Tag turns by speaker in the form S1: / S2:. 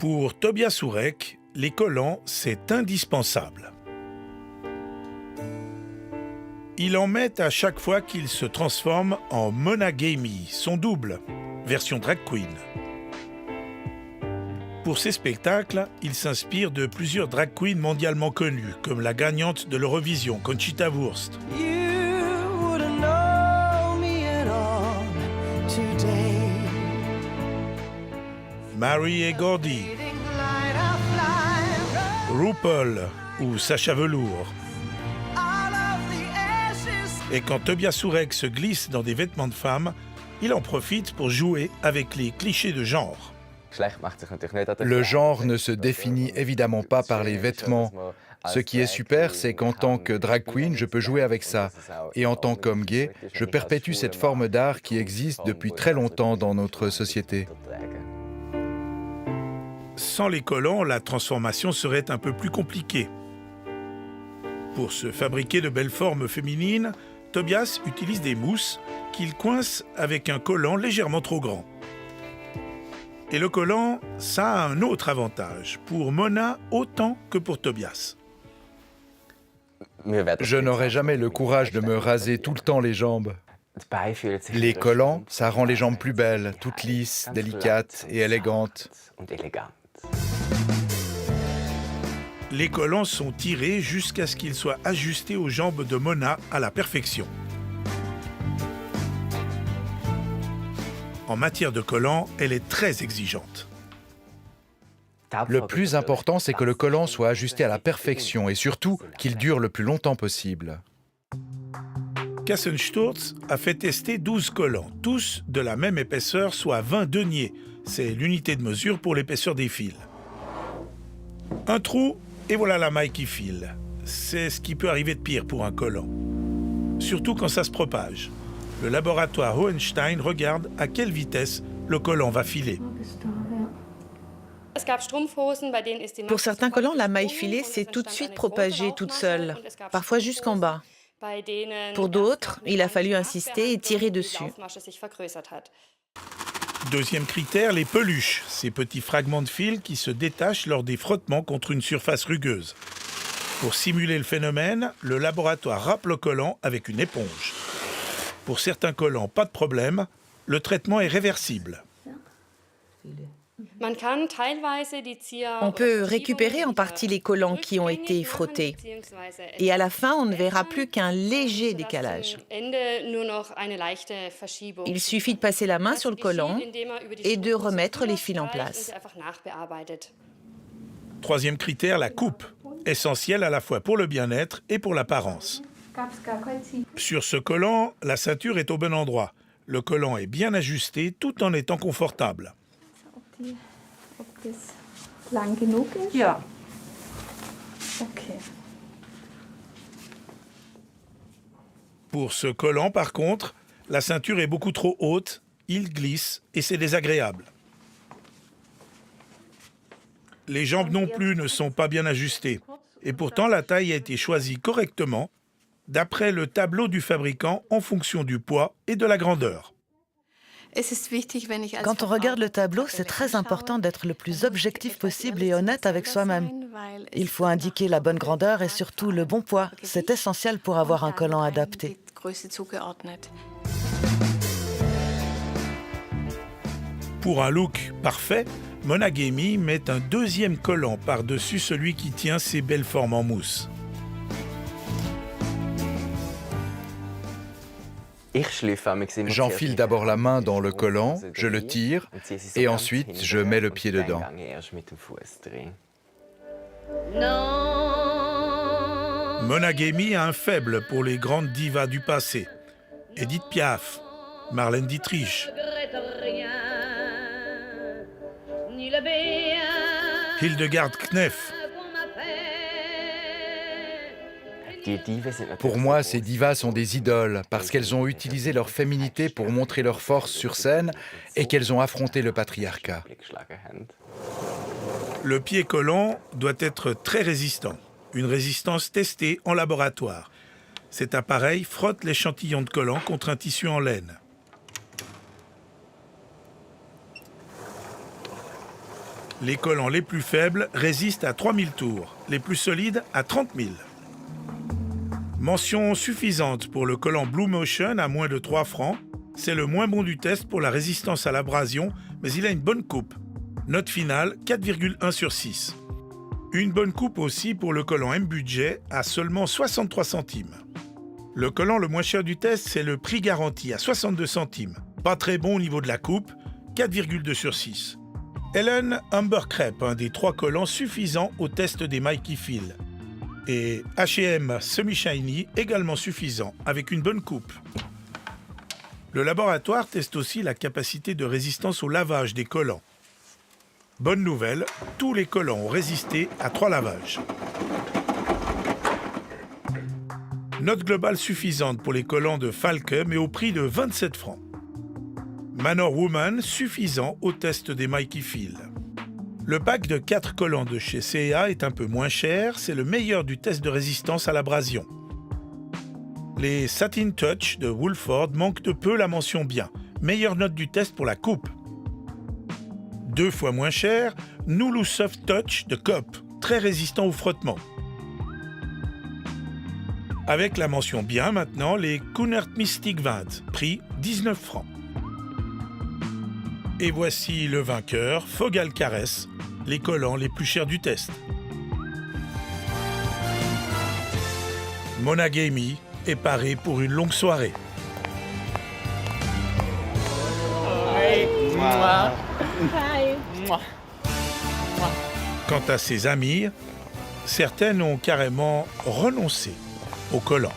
S1: Pour Tobias Ourek, les collants, c'est indispensable. Il en met à chaque fois qu'il se transforme en Mona Gamey, son double, version drag queen. Pour ses spectacles, il s'inspire de plusieurs drag queens mondialement connues, comme la gagnante de l'Eurovision, Conchita Wurst. Mary et Gordy, RuPaul ou Sacha Velour. Et quand Tobias Ourek se glisse dans des vêtements de femme, il en profite pour jouer avec les clichés de genre.
S2: Le genre ne se définit évidemment pas par les vêtements. Ce qui est super, c'est qu'en tant que drag queen, je peux jouer avec ça. Et en tant qu'homme gay, je perpétue cette forme d'art qui existe depuis très longtemps dans notre société.
S1: Sans les collants, la transformation serait un peu plus compliquée. Pour se fabriquer de belles formes féminines, Tobias utilise des mousses qu'il coince avec un collant légèrement trop grand. Et le collant, ça a un autre avantage, pour Mona autant que pour Tobias.
S2: Je n'aurai jamais le courage de me raser tout le temps les jambes. Les collants, ça rend les jambes plus belles, toutes lisses, délicates et élégantes.
S1: Les collants sont tirés jusqu'à ce qu'ils soient ajustés aux jambes de Mona à la perfection. En matière de collants, elle est très exigeante.
S2: Le plus important, c'est que le collant soit ajusté à la perfection et surtout qu'il dure le plus longtemps possible.
S1: Kassensturz a fait tester 12 collants, tous de la même épaisseur, soit 20 deniers. C'est l'unité de mesure pour l'épaisseur des fils. Un trou, et voilà la maille qui file. C'est ce qui peut arriver de pire pour un collant. Surtout quand ça se propage. Le laboratoire Hohenstein regarde à quelle vitesse le collant va filer.
S3: Pour certains collants, la maille filée s'est tout de suite propagée toute seule, parfois jusqu'en bas. Pour d'autres, il a fallu insister et tirer dessus.
S1: Deuxième critère, les peluches, ces petits fragments de fil qui se détachent lors des frottements contre une surface rugueuse. Pour simuler le phénomène, le laboratoire râpe le collant avec une éponge. Pour certains collants, pas de problème, le traitement est réversible.
S3: On peut récupérer en partie les collants qui ont été frottés. Et à la fin, on ne verra plus qu'un léger décalage. Il suffit de passer la main sur le collant et de remettre les fils en place.
S1: Troisième critère, la coupe, essentielle à la fois pour le bien-être et pour l'apparence. Sur ce collant, la ceinture est au bon endroit. Le collant est bien ajusté tout en étant confortable. Pour ce collant, par contre, la ceinture est beaucoup trop haute, il glisse et c'est désagréable. Les jambes non plus ne sont pas bien ajustées. Et pourtant, la taille a été choisie correctement, d'après le tableau du fabricant en fonction du poids et de la grandeur.
S3: Quand on regarde le tableau, c'est très important d'être le plus objectif possible et honnête avec soi-même. Il faut indiquer la bonne grandeur et surtout le bon poids. C'est essentiel pour avoir un collant adapté.
S1: Pour un look parfait, Mona Gamey met un deuxième collant par-dessus celui qui tient ses belles formes en mousse.
S2: J'enfile d'abord la main dans le collant, je le tire et ensuite je mets le pied dedans.
S1: Mona Gamey a un faible pour les grandes divas du passé. Edith Piaf, Marlène Dietrich, Hildegard Knef.
S2: Pour moi, ces divas sont des idoles parce qu'elles ont utilisé leur féminité pour montrer leur force sur scène et qu'elles ont affronté le patriarcat.
S1: Le pied collant doit être très résistant. Une résistance testée en laboratoire. Cet appareil frotte l'échantillon de collant contre un tissu en laine. Les collants les plus faibles résistent à 3000 tours, les plus solides à 30 000. Mention suffisante pour le collant Blue Motion à moins de 3 francs. C'est le moins bon du test pour la résistance à l'abrasion, mais il a une bonne coupe. Note finale 4,1 sur 6. Une bonne coupe aussi pour le collant M-Budget à seulement 63 centimes. Le collant le moins cher du test, c'est le prix garanti à 62 centimes. Pas très bon au niveau de la coupe, 4,2 sur 6. Ellen Humber Crepe, un des 3 collants suffisants au test des mailles qui filent. Et H&M Semi-Shiny, également suffisant, avec une bonne coupe. Le laboratoire teste aussi la capacité de résistance au lavage des collants. Bonne nouvelle, tous les collants ont résisté à 3 lavages. Note globale suffisante pour les collants de Falke, mais au prix de 27 francs. Manor Woman, suffisant au test des mailles qui filent. Le pack de 4 collants de chez C&A est un peu moins cher, c'est le meilleur du test de résistance à l'abrasion. Les Satin Touch de Woolford manquent de peu la mention bien, meilleure note du test pour la coupe. 2 fois moins cher, Nulu Soft Touch de Coop, très résistant au frottement. Avec la mention bien maintenant, les Cunard Mystic 20, prix 19 francs. Et voici le vainqueur, Fogal Caress, les collants les plus chers du test. Monagami est paré pour une longue soirée. Quant à ses amies, certaines ont carrément renoncé au collant.